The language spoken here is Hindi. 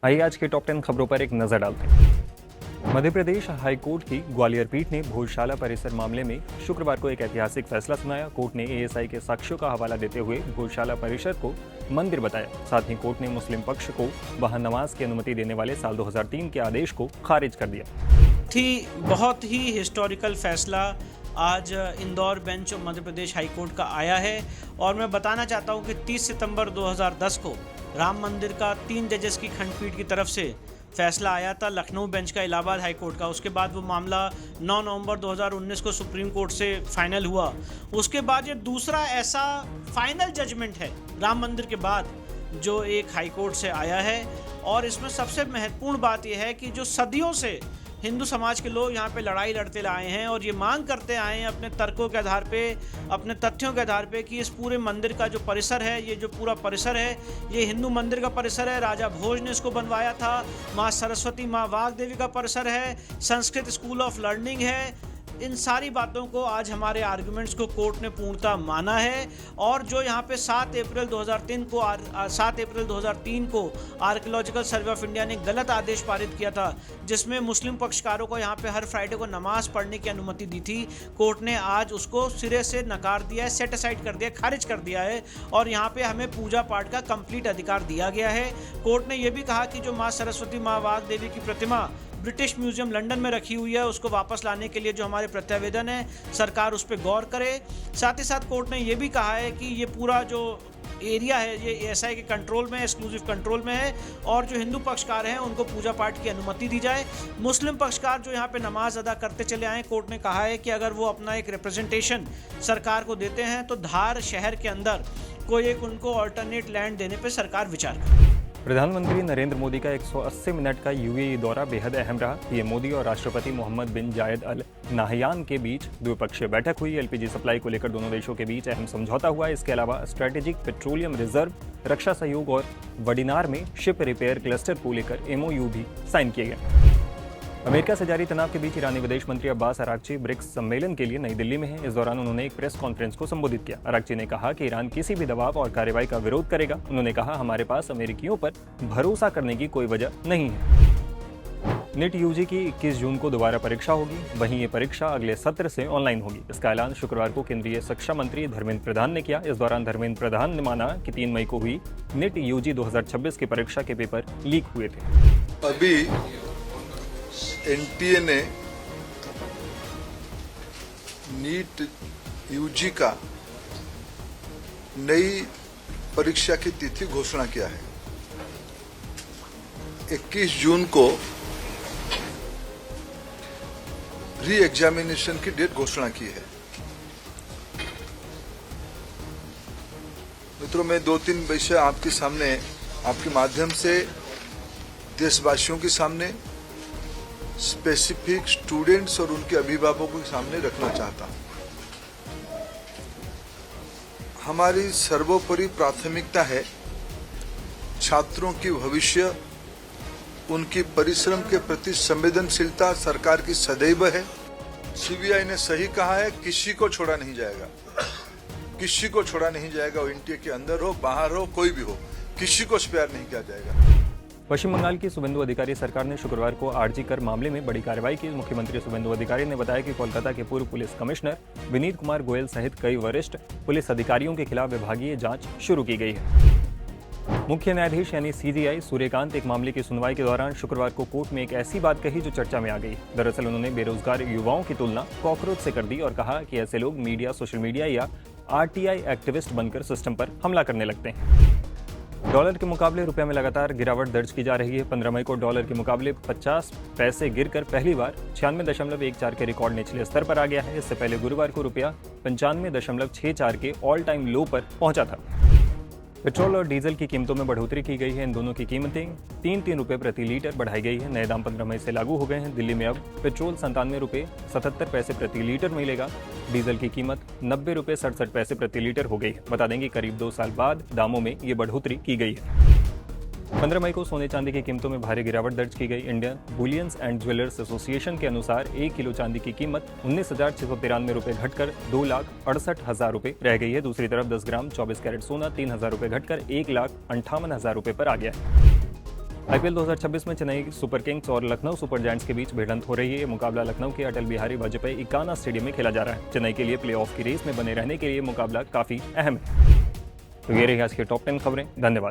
आइए आज के टॉप 10 खबरों पर एक नजर डालते हैं। मध्य प्रदेश हाईकोर्ट की ग्वालियर पीठ ने भोजशाला परिसर मामले में शुक्रवार को एक ऐतिहासिक फैसला सुनाया। कोर्ट ने एएसआई के साक्ष्यों का हवाला देते हुए भोजशाला परिसर को मंदिर बताया। साथ ही कोर्ट ने मुस्लिम पक्ष को वहां नमाज की अनुमति देने वाले साल 2003 के आदेश को खारिज कर दिया। बहुत ही हिस्टोरिकल फैसला आज Indore bench of Madhya Pradesh high court का आया है और मैं बताना चाहता हूं कि 30 सितंबर 2010 को राम मंदिर का 3 जजेस की खंडपीठ की तरफ से फैसला आया था, लखनऊ बेंच का, इलाहाबाद हाईकोर्ट का। उसके बाद वो मामला 9 नवंबर 2019 को सुप्रीम कोर्ट से फाइनल हुआ। उसके बाद ये दूसरा ऐसा फाइनल जजमेंट है राम मंदिर के बाद जो एक हाईकोर्ट से आया है। और इसमें सबसे महत्वपूर्ण बात यह है कि जो सदियों से हिंदू समाज के लोग यहाँ पे लड़ाई लड़ते आए हैं और ये मांग करते आए हैं अपने तर्कों के आधार पे, अपने तथ्यों के आधार पे, कि इस पूरे मंदिर का जो परिसर है, ये जो पूरा परिसर है, ये हिंदू मंदिर का परिसर है। राजा भोज ने इसको बनवाया था। माँ सरस्वती, माँ वाग देवी का परिसर है, संस्कृत स्कूल ऑफ लर्निंग है। इन सारी बातों को आज हमारे आर्गुमेंट्स को कोर्ट ने पूर्णतः माना है। और जो यहाँ पे 7 अप्रैल 2003 को आर्कियोलॉजिकल सर्वे ऑफ इंडिया ने गलत आदेश पारित किया था, जिसमें मुस्लिम पक्षकारों को यहाँ पे हर फ्राइडे को नमाज पढ़ने की अनुमति दी थी, कोर्ट ने आज उसको सिरे से नकार दिया है, सेट असाइड कर दिया, खारिज कर दिया है। और यहाँ पे हमें पूजा पाठ का कंप्लीट अधिकार दिया गया है। कोर्ट ने यह भी कहा कि जो माँ सरस्वती, माँ वाग देवी की प्रतिमा ब्रिटिश म्यूजियम लंदन में रखी हुई है, उसको वापस लाने के लिए जो हमारे प्रत्यावेदन है, सरकार उस पर गौर करे। साथ ही साथ कोर्ट ने यह भी कहा है कि ये पूरा जो एरिया है ये एएसआई के कंट्रोल में है, एक्सक्लूसिव कंट्रोल में है, और जो हिंदू पक्षकार हैं उनको पूजा पाठ की अनुमति दी जाए। मुस्लिम पक्षकार जो यहाँ पे नमाज अदा करते चले आए, कोर्ट ने कहा है कि अगर वो अपना एक रिप्रेजेंटेशन सरकार को देते हैं तो धार शहर के अंदर कोई एक उनको ऑल्टरनेट लैंड देने पर सरकार विचार करे। प्रधानमंत्री नरेंद्र मोदी का 180 मिनट का यूएई दौरा बेहद अहम रहा। पीएम मोदी और राष्ट्रपति मोहम्मद बिन जायद अल नाहयान के बीच द्विपक्षीय बैठक हुई। एलपीजी सप्लाई को लेकर दोनों देशों के बीच अहम समझौता हुआ। इसके अलावा स्ट्रेटेजिक पेट्रोलियम रिजर्व, रक्षा सहयोग और वडिनार में शिप रिपेयर क्लस्टर को लेकर एमओयू भी साइन किए गए। अमेरिका से जारी तनाव के बीच ईरानी विदेश मंत्री अब्बास अरागची ब्रिक्स सम्मेलन के लिए नई दिल्ली में हैं। इस दौरान उन्होंने एक प्रेस कॉन्फ्रेंस को संबोधित किया। अरागची ने कहा कि ईरान किसी भी दबाव और कार्रवाई का विरोध करेगा। उन्होंने कहा, हमारे पास अमेरिकियों पर भरोसा करने की कोई वजह नहीं है। नीट यूजी की 21 जून को दोबारा परीक्षा होगी। वहीं ये परीक्षा अगले सत्र से ऑनलाइन होगी। इसका ऐलान शुक्रवार को केंद्रीय शिक्षा मंत्री धर्मेंद्र प्रधान ने किया। इस दौरान धर्मेंद्र प्रधान ने माना कि 3 मई को हुई नीट यूजी 2026 की परीक्षा के पेपर लीक हुए थे। अभी एनटीए ने नीट यूजी का नई परीक्षा की तिथि घोषणा किया है। 21 जून को री एग्जामिनेशन की डेट घोषणा की है। मित्रों, मैं 2-3 विषय आपके सामने, आपके माध्यम से देशवासियों के सामने, स्पेसिफिक स्टूडेंट्स और उनके अभिभावकों के सामने रखना चाहता हूं। हमारी सर्वोपरि प्राथमिकता है छात्रों की भविष्य, उनकी परिश्रम के प्रति संवेदनशीलता सरकार की सदैव है। सीबीआई ने सही कहा है, किसी को छोड़ा नहीं जाएगा, किसी को छोड़ा नहीं जाएगा। वो एनटीए के अंदर हो, बाहर हो, कोई भी हो, किसी को स्पेयर नहीं किया जाएगा। पश्चिम बंगाल की शुभेंदु अधिकारी सरकार ने शुक्रवार को आरजी कर मामले में बड़ी कार्रवाई की। मुख्यमंत्री शुभेंदु अधिकारी ने बताया कि कोलकाता के पूर्व पुलिस कमिश्नर विनीत कुमार गोयल सहित कई वरिष्ठ पुलिस अधिकारियों के खिलाफ विभागीय जांच शुरू की गई है। मुख्य न्यायाधीश यानी सीजीआई सूर्यकांत एक मामले की सुनवाई के दौरान शुक्रवार को कोर्ट में एक ऐसी बात कही जो चर्चा में आ गई। दरअसल उन्होंने बेरोजगार युवाओं की तुलना कॉकरोच से कर दी और कहा कि ऐसे लोग मीडिया, सोशल मीडिया या आरटीआई एक्टिविस्ट बनकर सिस्टम पर हमला करने लगते हैं। डॉलर के मुकाबले रुपए में लगातार गिरावट दर्ज की जा रही है। 15 मई को डॉलर के मुकाबले 50 पैसे गिरकर पहली बार 96.14 के रिकॉर्ड निचले स्तर पर आ गया है। इससे पहले गुरुवार को रुपया 95.64 के ऑल टाइम लो पर पहुंचा था। पेट्रोल और डीजल की कीमतों में बढ़ोतरी की गई है। इन दोनों की कीमतें 3-3 रुपये प्रति लीटर बढ़ाई गई है। नए दाम 15 मई से लागू हो गए हैं। दिल्ली में अब पेट्रोल 97 रुपये 77 पैसे प्रति लीटर मिलेगा। डीजल की कीमत 90 रुपये 67 पैसे प्रति लीटर हो गई है। बता दें कि करीब 2 साल बाद दामों में ये बढ़ोतरी की गई है। 15 मई को सोने चांदी की कीमतों में भारी गिरावट दर्ज की गई। Indian bullions and jewellers association के अनुसार 1 किलो चांदी की कीमत 19,693 रुपये घटकर 2,68,000 रुपये रह गई है। दूसरी तरफ 10 ग्राम 24 कैरेट सोना 3,000 रुपये घटकर 1,58,000 रुपये पर आ गया है। आईपीएल 2026 में चेन्नई सुपर किंग्स और लखनऊ सुपर जायंट्स के बीच भिड़ंत हो रही है। ये मुकाबला लखनऊ के अटल बिहारी वाजपेयी इकाना स्टेडियम में खेला जा रहा है। चेन्नई के लिए प्लेऑफ की रेस में बने रहने के लिए मुकाबला काफी अहम है। तो ये रही आज की टॉप 10 खबरें। धन्यवाद।